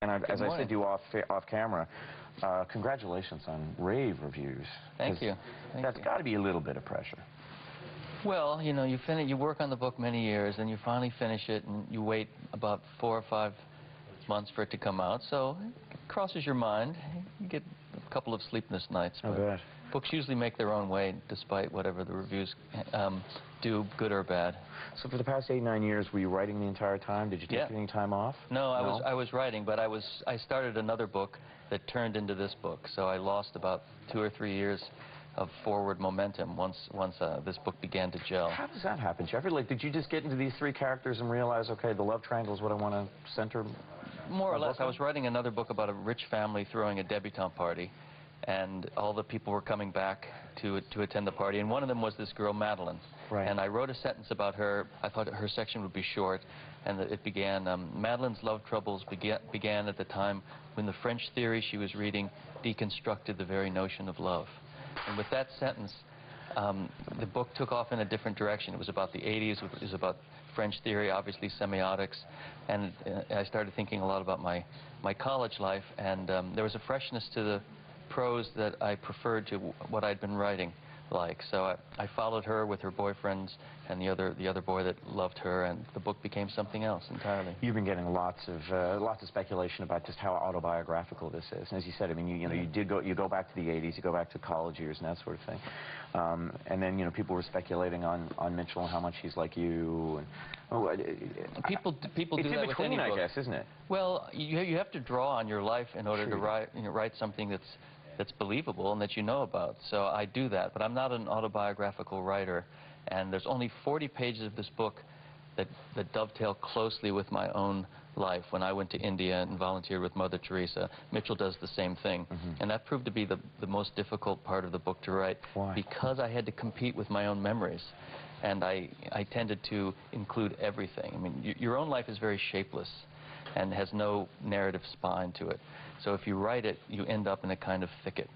And As I said to you off camera, congratulations on rave reviews. Thank you. That's got to be a little bit of pressure. Well, you know, you work on the book many years, and you finally finish it, and you wait about 4 or 5 months for it to come out. So it crosses your mind. You get a couple of sleepless nights. I bet. Books usually make their own way, despite whatever the reviews do, good or bad. So for the past 8, 9 years, were you writing the entire time? Did you take any time off? No, I was writing, but I started another book that turned into this book. So I lost about 2 or 3 years of forward momentum once this book began to gel. How does that happen, Jeffrey? Like, did you just get into these 3 characters and realize, okay, the love triangle is what I want to center? More or less. I was writing another book about a rich family throwing a debutante party, and all the people were coming back to attend the party, and one of them was this girl, Madeline. Right. And I wrote a sentence about her. I thought her section would be short, and it began, Madeline's love troubles began at the time when the French theory she was reading deconstructed the very notion of love. And with that sentence, the book took off in a different direction. It was about the 80s. It was about French theory, obviously semiotics, and I started thinking a lot about my college life, and there was a freshness to the prose that I preferred to what I'd been writing like. So I followed her with her boyfriends and the other boy that loved her, and the book became something else entirely. You've been getting lots of speculation about just how autobiographical this is. And as you said, I mean, you go back to the 80s, you go back to college years and that sort of thing. And then, you know, people were speculating on Mitchell and how much he's like you. And, people do that with any book. I guess, isn't it? Well, you have to draw on your life in order to write something that's believable and that you know about. So I do that, but I'm not an autobiographical writer, and there's only 40 pages of this book that dovetail closely with my own life. When I went to India and volunteered with Mother Teresa, Mitchell does the same thing. And that proved to be the most difficult part of the book to write. Why? Because I had to compete with my own memories. And I tended to include everything. I mean, your own life is very shapeless and has no narrative spine to it. So if you write it, you end up in a kind of thicket.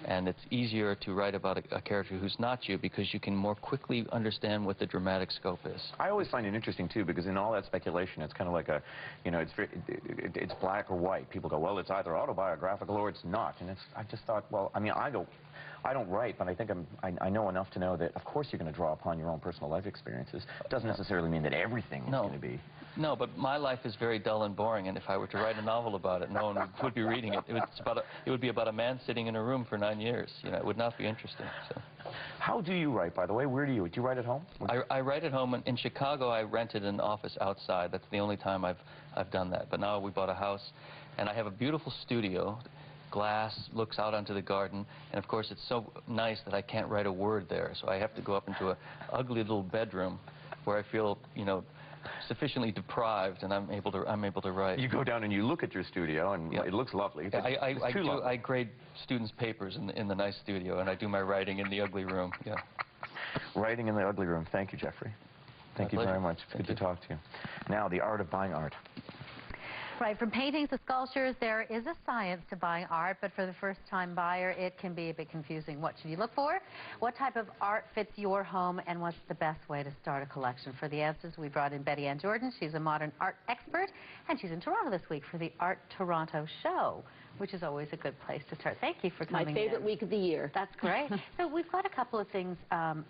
And it's easier to write about a character who's not you because you can more quickly understand what the dramatic scope is. I always find it interesting, too, because in all that speculation, it's kind of like a, you know, it's black or white. People go, well, it's either autobiographical or it's not. And I just thought, well, I mean, I don't write, but I think I know enough to know that, of course, you're going to draw upon your own personal life experiences. It doesn't necessarily mean that everything is going to be. No, but my life is very dull and boring, and if I were to write a novel about it, no one would be reading it. It would be about a man sitting in a room for 9 years. You know, it would not be interesting. So. How do you write, by the way? Where do you write at home? I write at home. In Chicago, I rented an office outside. That's the only time I've done that. But now we bought a house, and I have a beautiful studio. Glass, looks out onto the garden, and of course it's so nice that I can't write a word there, so I have to go up into an ugly little bedroom where I feel, you know, sufficiently deprived, and I'm able to write. You go down and you look at your studio, and it looks lovely. I grade students' papers in the nice studio, and I do my writing in the ugly room. Yeah. Writing in the ugly room. Thank you, Jeffrey. Thank you very much. It's good to talk to you. Now, the art of buying art. Right, from paintings to sculptures, there is a science to buying art, but for the first-time buyer, it can be a bit confusing. What should you look for? What type of art fits your home, and what's the best way to start a collection? For the answers, we brought in Betty Ann Jordan. She's a modern art expert, and she's in Toronto this week for the Art Toronto show, which is always a good place to start. Thank you for coming in. My favorite week of the year. That's great. So we've got a couple of things,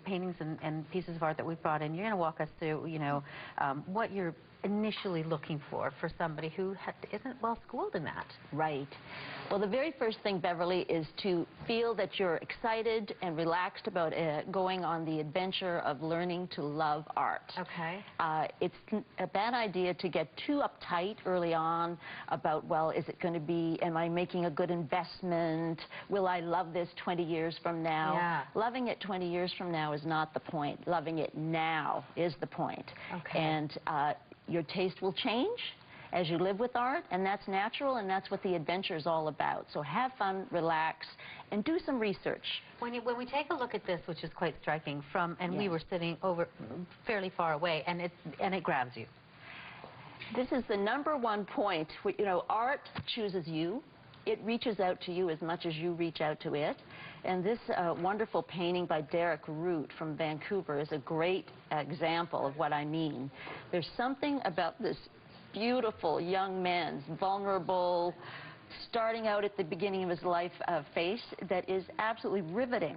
paintings and pieces of art that we've brought in. You're going to walk us through, you know, what you're initially looking for somebody who isn't well schooled in that. Right. Well, the very first thing, Beverly, is to feel that you're excited and relaxed about going on the adventure of learning to love art. Okay. It's a bad idea to get too uptight early on about, well, is it going to be, am I making a good investment? Will I love this 20 years from now? Yeah. Loving it 20 years from now is not the point. Loving it now is the point. Okay. And your taste will change as you live with art, and that's natural, and that's what the adventure is all about. So have fun, relax, and do some research. When we take a look at this, which is quite striking, and we were sitting over fairly far away, and it grabs you. This is the #1 point. You know, art chooses you. It reaches out to you as much as you reach out to it. And this wonderful painting by Derek Root from Vancouver is a great example of what I mean. There's something about this beautiful young man's vulnerable, starting out at the beginning of his life face that is absolutely riveting.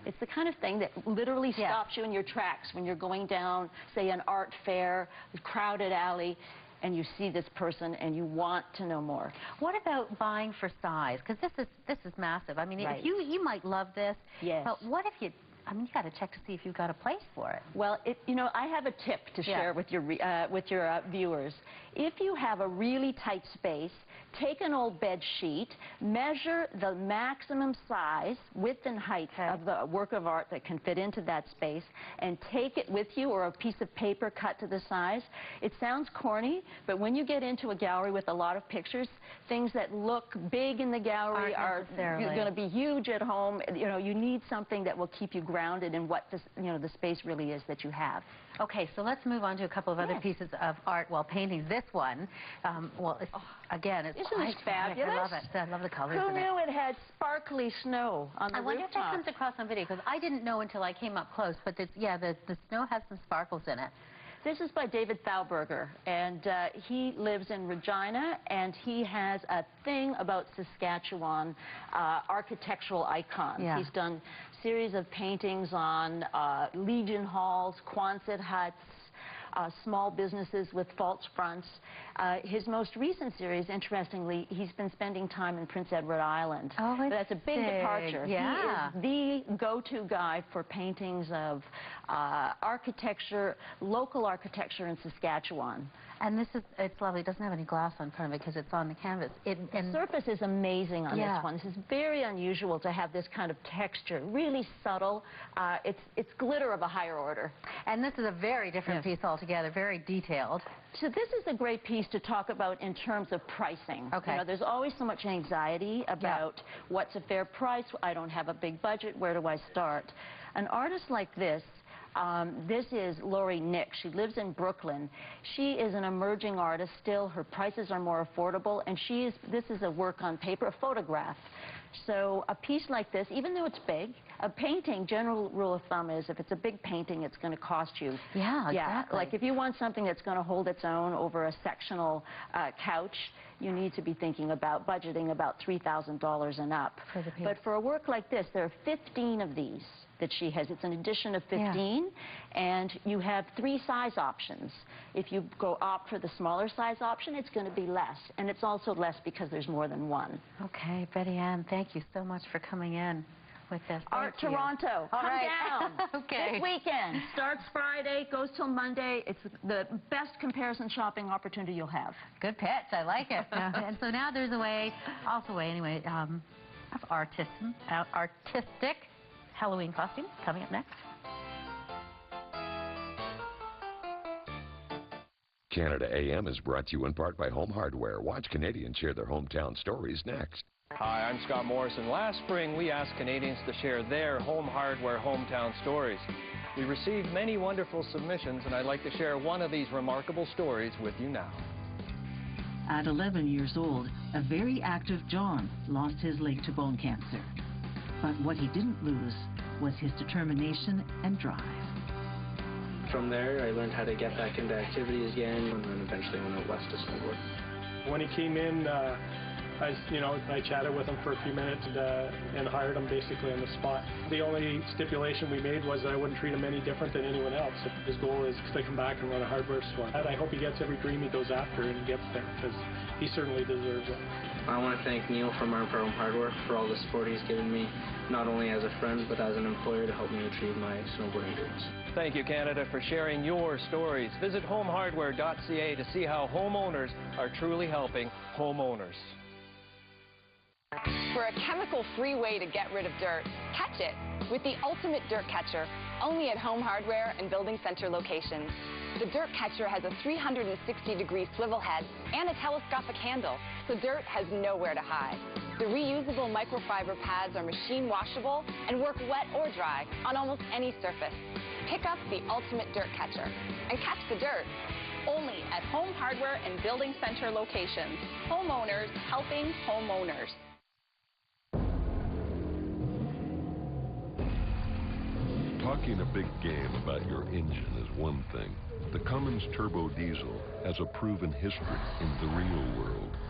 It's the kind of thing that literally stops you in your tracks when you're going down, say, an art fair, a crowded alley, and you see this person and you want to know more. What about buying for size? Because this is massive. I mean, if you might love this, but what if you, I mean, you got to check to see if you've got a place for it. Well, you know, I have a tip to share with your viewers. If you have a really tight space, take an old bed sheet, measure the maximum size, width and height of the work of art that can fit into that space, and take it with you, or a piece of paper cut to the size. It sounds corny, but when you get into a gallery with a lot of pictures, things that look big in the gallery are going to be huge at home. You know, you need something that will keep you grounded in what this, you know, the space really is that you have. Okay, so let's move on to a couple of other pieces of art while painting. This one, well, it's, again, it's Isn't it fabulous? I love it. I love the colors. Who knew it had sparkly snow on the rooftop? I wonder if that comes across on video, because I didn't know until I came up close, but the snow has some sparkles in it. This is by David Thauberger, and he lives in Regina, and he has a thing about Saskatchewan architectural icons. Yeah. He's done series of paintings on Legion halls, Quonset huts, small businesses with false fronts. His most recent series, interestingly, he's been spending time in Prince Edward Island. Oh, that's a big departure. Yeah. He is the go-to guy for paintings of architecture, local architecture in Saskatchewan. And this is, it's lovely. It doesn't have any glass on front of it because it's on the canvas. The surface is amazing on this one. This is very unusual to have this kind of texture, really subtle. It's glitter of a higher order. And this is a very different piece altogether, very detailed. So this is a great piece to talk about in terms of pricing. Okay. You know, there's always so much anxiety about what's a fair price. I don't have a big budget. Where do I start? An artist like this, this is Lori Nick. She lives in Brooklyn. She is an emerging artist still. Her prices are more affordable, and this is a work on paper, a photograph. So a piece like this, even though it's big, a painting, general rule of thumb is if it's a big painting, it's going to cost you. Yeah, exactly. Like if you want something that's going to hold its own over a sectional couch, you need to be thinking about budgeting about $3,000 and up. But for a work like this, there are 15 of these that she has. It's an edition of 15, and you have 3 size options. If you opt for the smaller size option, it's going to be less, and it's also less because there's more than one. Okay, Betty Ann, thank you so much for coming in with this. Art Toronto, come down. Okay. This weekend. Starts Friday, goes till Monday. It's the best comparison shopping opportunity you'll have. Good pitch. I like it. And so now there's a way, also a way anyway, of artistic Halloween costume coming up next. Canada AM is brought to you in part by Home Hardware. Watch Canadians share their hometown stories next. Hi, I'm Scott Morrison. Last spring, we asked Canadians to share their Home Hardware hometown stories. We received many wonderful submissions, and I'd like to share one of these remarkable stories with you now. At 11 years old, a very active John lost his leg to bone cancer. But what he didn't lose was his determination and drive. From there, I learned how to get back into activities again, and then eventually went out west to snowboard. When he came in, I chatted with him for a few minutes and hired him basically on the spot. The only stipulation we made was that I wouldn't treat him any different than anyone else. His goal is to come back and run a hardware store. And I hope he gets every dream he goes after and he gets there, because he certainly deserves it. I want to thank Neil from Arm Home Hardware for all the support he's given me, not only as a friend, but as an employer to help me achieve my snowboarding dreams. Thank you, Canada, for sharing your stories. Visit homehardware.ca to see how homeowners are truly helping homeowners. For a chemical-free way to get rid of dirt, catch it with the ultimate dirt catcher, only at Home Hardware and Building Center locations. The dirt catcher has a 360-degree swivel head and a telescopic handle, so dirt has nowhere to hide. The reusable microfiber pads are machine washable and work wet or dry on almost any surface. Pick up the ultimate dirt catcher and catch the dirt, only at Home Hardware and Building Center locations. Homeowners helping homeowners. Talking a big game about your engine is one thing. The Cummins Turbo Diesel has a proven history in the real world.